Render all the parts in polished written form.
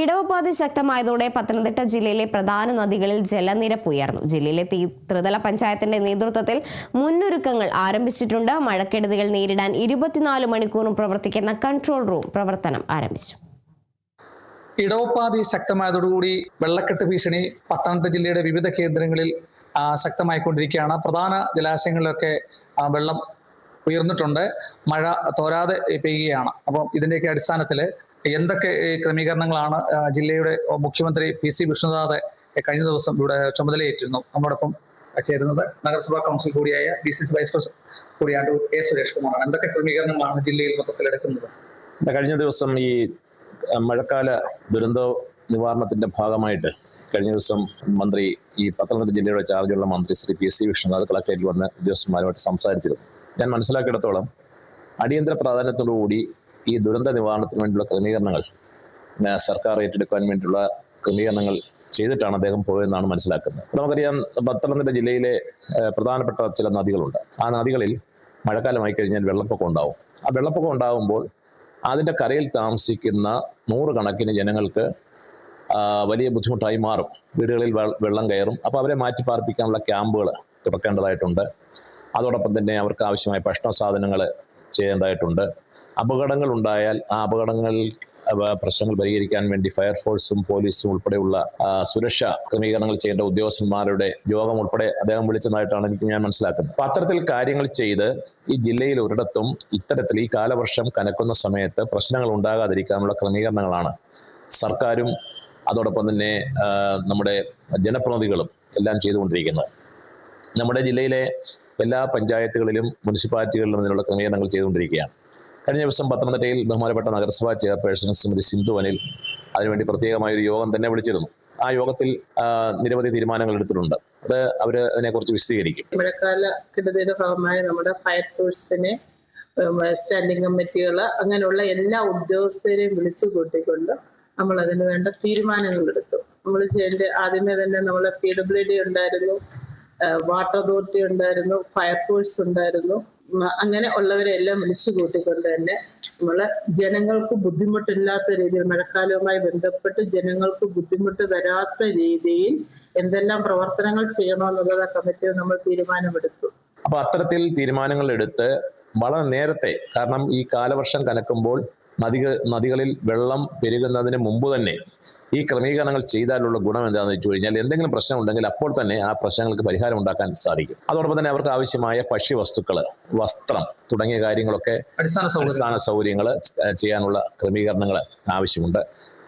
ഇടവപ്പാതി ശക്തമായതോടെ പത്തനംതിട്ട ജില്ലയിലെ പ്രധാന നദികളിൽ ജലനിരപ്പ് ഉയർന്നു. ജില്ലയിലെ ത്രിതല പഞ്ചായത്തിന്റെ നേതൃത്വത്തിൽ മുന്നൊരുക്കങ്ങൾ ആരംഭിച്ചിട്ടുണ്ട്. മഴക്കെടുതികൾ നേരിടാൻ 24 മണിക്കൂറും പ്രവർത്തിക്കുന്ന കൺട്രോൾ റൂം പ്രവർത്തനം ആരംഭിച്ചു. ഇടവപ്പാതി ശക്തമായതോടുകൂടി വെള്ളക്കെട്ട് ഭീഷണി പത്തനംതിട്ട ജില്ലയുടെ വിവിധ കേന്ദ്രങ്ങളിൽ ശക്തമായിക്കൊണ്ടിരിക്കുകയാണ്. പ്രധാന ജലാശയങ്ങളിലൊക്കെ വെള്ളം ഉയർന്നിട്ടുണ്ട്. മഴ തോരാതെ പെയ്യുകയാണ്. അപ്പം ഇതിന്റെയൊക്കെ അടിസ്ഥാനത്തിൽ എന്തൊക്കെ ക്രമീകരണങ്ങളാണ് ജില്ലയുടെ മുഖ്യമന്ത്രി PC വിഷ്ണുനാഥ് കഴിഞ്ഞ ദിവസം ഇവിടെ ചുമതലയേറ്റിരുന്നു. നമ്മോടൊപ്പം ചേരുന്നത് നഗരസഭാ കൗൺസിൽ കൂടിയായ DCC വൈസ് പ്രസിഡന്റ് കൂടിയായ A സുരേഷ് കുമാറാണ്. എന്തൊക്കെ ക്രമീകരണങ്ങളാണ് ജില്ലയിൽ മൊത്തത്തിൽ എടുക്കുന്നത്? കഴിഞ്ഞ ദിവസം ഈ മഴക്കാല ദുരന്ത നിവാരണത്തിന്റെ ഭാഗമായിട്ട് കഴിഞ്ഞ ദിവസം മന്ത്രി ഈ പത്തനംതിട്ട ജില്ലയുടെ ചാർജുള്ള മന്ത്രി ശ്രീ PC വിഷ്ണുനാഥ് കളക്ടറേറ്റിൽ വന്ന് ഉദ്യോഗസ്ഥന്മാരുമായിട്ട് സംസാരിച്ചിരുന്നു. ഞാൻ മനസ്സിലാക്കിയിടത്തോളം അടിയന്തര പ്രാധാന്യത്തോടുകൂടി ഈ ദുരന്ത നിവാരണത്തിന് വേണ്ടിയുള്ള ക്രമീകരണങ്ങൾ സർക്കാർ ഏറ്റെടുക്കാൻ വേണ്ടിയുള്ള ക്രമീകരണങ്ങൾ ചെയ്തിട്ടാണ് അദ്ദേഹം പോയതെന്നാണ് മനസ്സിലാക്കുന്നത്. നമുക്കറിയാം, പത്തനംതിട്ട ജില്ലയിലെ പ്രധാനപ്പെട്ട ചില നദികളുണ്ട്. ആ നദികളിൽ മഴക്കാലമായി കഴിഞ്ഞാൽ വെള്ളപ്പൊക്കം ഉണ്ടാവും. ആ വെള്ളപ്പൊക്കം ഉണ്ടാകുമ്പോൾ അതിൻ്റെ കരയിൽ താമസിക്കുന്ന നൂറുകണക്കിന് ജനങ്ങൾക്ക് വലിയ ബുദ്ധിമുട്ടായി മാറും. വീടുകളിൽ വെള്ളം കയറും. അപ്പോൾ അവരെ മാറ്റി പാർപ്പിക്കാനുള്ള ക്യാമ്പുകൾ തുറക്കേണ്ടതായിട്ടുണ്ട്. അതോടൊപ്പം തന്നെ അവർക്ക് ആവശ്യമായ ഭക്ഷണ സാധനങ്ങൾ ചെയ്യേണ്ടതായിട്ടുണ്ട്. അപകടങ്ങൾ ഉണ്ടായാൽ ആ അപകടങ്ങളിൽ പ്രശ്നങ്ങൾ പരിഹരിക്കാൻ വേണ്ടി ഫയർഫോഴ്സും പോലീസും ഉൾപ്പെടെയുള്ള സുരക്ഷാ ക്രമീകരണങ്ങൾ ചെയ്യേണ്ട ഉദ്യോഗസ്ഥന്മാരുടെ യോഗം ഉൾപ്പെടെ അദ്ദേഹം വിളിച്ചതായിട്ടാണ് ഞാൻ മനസ്സിലാക്കുന്നത്. അപ്പോൾ അത്തരത്തിൽ കാര്യങ്ങൾ ചെയ്ത് ഈ ജില്ലയിൽ ഒരിടത്തും ഇത്തരത്തിൽ ഈ കാലവർഷം കനക്കുന്ന സമയത്ത് പ്രശ്നങ്ങൾ ഉണ്ടാകാതിരിക്കാനുള്ള ക്രമീകരണങ്ങളാണ് സർക്കാരും അതോടൊപ്പം തന്നെ നമ്മുടെ ജനപ്രതിനിധികളും എല്ലാം ചെയ്തുകൊണ്ടിരിക്കുന്നത്. നമ്മുടെ ജില്ലയിലെ എല്ലാ പഞ്ചായത്തുകളിലും മുനിസിപ്പാലിറ്റികളിലും ഇതിനുള്ള ക്രമീകരണങ്ങൾ ചെയ്തുകൊണ്ടിരിക്കുകയാണ്. കഴിഞ്ഞ ദിവസം പത്തനംതിട്ടയിൽ ബഹുമാനപ്പെട്ട നഗരസഭാ ചെയർപേഴ്സൺ ശ്രീമതി സിന്ധു അനിൽ അതിനുവേണ്ടി പ്രത്യേകമായൊരു യോഗം തന്നെ വിളിച്ചിരുന്നു. ആ യോഗത്തിൽ നിരവധി തീരുമാനങ്ങൾ എടുത്തിട്ടുണ്ട്. അത് അവർ അതിനെക്കുറിച്ച് വിശദീകരിക്കും. മഴക്കാലത്തിന്റെ ഭാഗമായി നമ്മുടെ ഫയർഫോഴ്സിനെ, സ്റ്റാൻഡിംഗ് കമ്മിറ്റികൾ, അങ്ങനെയുള്ള എല്ലാ ഉദ്യോഗസ്ഥരെയും വിളിച്ചു കൂട്ടിക്കൊണ്ട് നമ്മൾ അതിന് വേണ്ട തീരുമാനങ്ങൾ എടുത്തു. നമ്മൾ ആദ്യമേ തന്നെ നമ്മൾ PWD ഉണ്ടായിരുന്നു, വാട്ടർ അതോറിറ്റി ഉണ്ടായിരുന്നു, ഫയർഫോഴ്സ് ഉണ്ടായിരുന്നു. അങ്ങനെ ഉള്ളവരെല്ലാം വിളിച്ചു കൂട്ടിക്കൊണ്ട് തന്നെ നമ്മള് ജനങ്ങൾക്ക് ബുദ്ധിമുട്ടില്ലാത്ത രീതിയിൽ, മഴക്കാലവുമായി ബന്ധപ്പെട്ട് ജനങ്ങൾക്ക് ബുദ്ധിമുട്ട് വരാത്ത രീതിയിൽ എന്തെല്ലാം പ്രവർത്തനങ്ങൾ ചെയ്യണമെന്നുള്ളത് കമ്മിറ്റി നമ്മൾ തീരുമാനമെടുത്തു. അപ്പൊ അത്തരത്തിൽ തീരുമാനങ്ങൾ എടുത്ത് വളരെ നേരത്തെ, കാരണം ഈ കാലവർഷം കനക്കുമ്പോൾ നദികളിൽ വെള്ളം പെരുകുന്നതിന് മുമ്പ് തന്നെ ഈ ക്രമീകരണങ്ങൾ ചെയ്താലുള്ള ഗുണം എന്താണെന്ന് വെച്ച് കഴിഞ്ഞാൽ എന്തെങ്കിലും പ്രശ്നം ഉണ്ടെങ്കിൽ അപ്പോൾ തന്നെ ആ പ്രശ്നങ്ങൾക്ക് പരിഹാരം ഉണ്ടാക്കാൻ സാധിക്കും. അതോടൊപ്പം തന്നെ അവർക്ക് ആവശ്യമായ ഭക്ഷ്യവസ്തുക്കൾ, വസ്ത്രം തുടങ്ങിയ കാര്യങ്ങളൊക്കെ അടിസ്ഥാന സൗകര്യങ്ങൾ ചെയ്യാനുള്ള ക്രമീകരണങ്ങൾ ആവശ്യമുണ്ട്.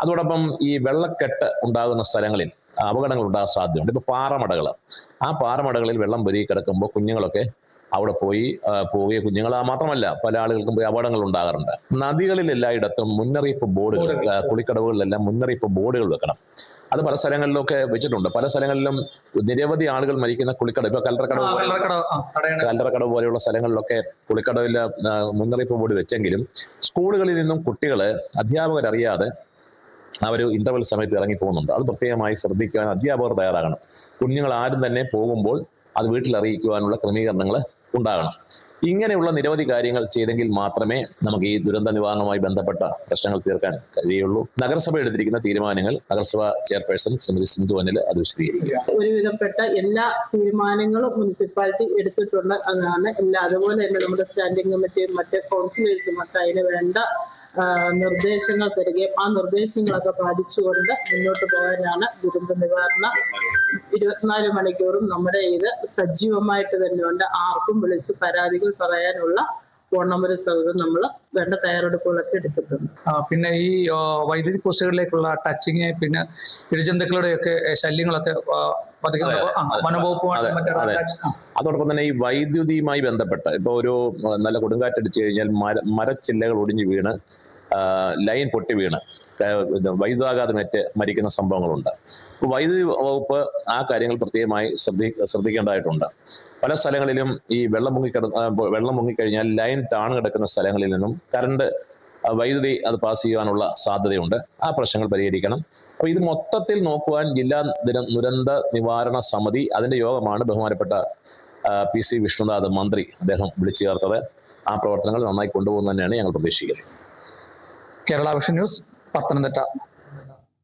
അതോടൊപ്പം ഈ വെള്ളക്കെട്ട് ഉണ്ടാകുന്ന സ്ഥലങ്ങളിൽ അപകടങ്ങൾ ഉണ്ടാകാൻ സാധ്യതയുണ്ട്. ഇപ്പോൾ പാറമടകൾ, ആ പാറമടകളിൽ വെള്ളം പെരുകി കിടക്കുമ്പോൾ കുഞ്ഞുങ്ങളൊക്കെ അവിടെ പോവുകയും കുഞ്ഞുങ്ങൾ മാത്രമല്ല പല ആളുകൾക്കും പോയി അപകടങ്ങൾ ഉണ്ടാകാറുണ്ട്. നദികളിൽ എല്ലായിടത്തും മുന്നറിയിപ്പ് ബോർഡുകൾ, കുളിക്കടവുകളിലെല്ലാം മുന്നറിയിപ്പ് ബോർഡുകൾ വെക്കണം. അത് പല സ്ഥലങ്ങളിലൊക്കെ വെച്ചിട്ടുണ്ട്. പല സ്ഥലങ്ങളിലും നിരവധി ആളുകൾ മരിക്കുന്ന കുളിക്കടവ്, ഇപ്പൊ കല്ലറക്കടവ് പോലെയുള്ള സ്ഥലങ്ങളിലൊക്കെ കുളിക്കടവിൽ മുന്നറിയിപ്പ് ബോർഡ് വെച്ചെങ്കിലും സ്കൂളുകളിൽ നിന്നും കുട്ടികൾ അധ്യാപകരറിയാതെ അവർ ഇന്റർവെൽ സമയത്ത് ഇറങ്ങി പോകുന്നുണ്ട്. അത് പ്രത്യേകമായി ശ്രദ്ധിക്കാൻ അധ്യാപകർ തയ്യാറാകണം. കുഞ്ഞുങ്ങൾ ആരും തന്നെ പോകുമ്പോൾ അത് വീട്ടിൽ അറിയിക്കുവാനുള്ള ക്രമീകരണങ്ങൾ ഉണ്ടാകണം. ഇങ്ങനെയുള്ള നിരവധി കാര്യങ്ങൾ ചെയ്തെങ്കിൽ മാത്രമേ നമുക്ക് ഈ ദുരന്ത നിവാരണവുമായി ബന്ധപ്പെട്ട പ്രശ്നങ്ങൾ തീർക്കാൻ കഴിയുള്ളൂ. നഗരസഭ എടുത്തിരിക്കുന്ന തീരുമാനങ്ങൾ നഗരസഭാ ചെയർപേഴ്സൺ ശ്രീമതി സിന്ധു അനിൽ അത് വിശദീകരിക്കുക. ഒരുവിധപ്പെട്ട എല്ലാ തീരുമാനങ്ങളും മുനിസിപ്പാലിറ്റി എടുത്തിട്ടുണ്ട്. അതാണ് അതുപോലെ തന്നെ നമ്മുടെ സ്റ്റാൻഡിംഗ് കമ്മിറ്റിയും മറ്റേ കൗൺസിലേഴ്സും ഒക്കെ അതിന് വേണ്ട നിർദ്ദേശങ്ങൾ തരികയും ആ നിർദ്ദേശങ്ങളൊക്കെ പാലിച്ചുകൊണ്ട് മുന്നോട്ട് പോകാനാണ് ദുരന്ത നിവാരണ 24 മണിക്കൂറും നമ്മുടെ ഇത് സജീവമായിട്ട് തന്നെയുണ്ട്. ആർക്കും വിളിച്ച് പരാതികൾ പറയാനുള്ള ഫോൺ നമ്പർ സൗകര്യം നമ്മൾ വേണ്ട തയ്യാറെടുപ്പുകളൊക്കെ എടുത്തിട്ടുണ്ട്. പിന്നെ ഈ വൈദ്യുതി പോസ്റ്റുകളിലേക്കുള്ള ടച്ചിങ്, പിന്നെ ഇഴജന്തുക്കളുടെയൊക്കെ ശല്യങ്ങളൊക്കെ അതോടൊപ്പം തന്നെ ഈ വൈദ്യുതിയുമായി ബന്ധപ്പെട്ട് ഇപ്പൊ ഒരു നല്ല കൊടുങ്കാറ്റടിച്ചു കഴിഞ്ഞാൽ മരച്ചില്ലകൾ ഒടിഞ്ഞു വീണ് ലൈൻ പൊട്ടി വീണ് വൈദ്യുതാഘാതമേറ്റ് മരിക്കുന്ന സംഭവങ്ങളുണ്ട്. വൈദ്യുതി വകുപ്പ് ആ കാര്യങ്ങൾ പ്രത്യേകമായി ശ്രദ്ധിക്കേണ്ടതായിട്ടുണ്ട്. പല സ്ഥലങ്ങളിലും ഈ വെള്ളം മുങ്ങിക്കഴിഞ്ഞാൽ ലൈൻ താണു കിടക്കുന്ന സ്ഥലങ്ങളിൽ നിന്നും വൈദ്യുതി അത് പാസ് ചെയ്യാനുള്ള സാധ്യതയുണ്ട്. ആ പ്രശ്നങ്ങൾ പരിഹരിക്കണം. അപ്പോൾ ഇത് മൊത്തത്തിൽ നോക്കുവാൻ ജില്ലാ ദുരന്ത നിവാരണ സമിതി അതിന്റെ യോഗമാണ് ബഹുമാനപ്പെട്ട PC വിഷ്ണുനാഥ് മന്ത്രി അദ്ദേഹം വിളിച്ചു ചേർത്തത്. ആ പ്രവർത്തനങ്ങൾ നന്നായി കൊണ്ടുപോകുന്നു തന്നെയാണ് ഞങ്ങൾ പ്രതീക്ഷിക്കുന്നത്. Kerala vision news, Pathanamthitta.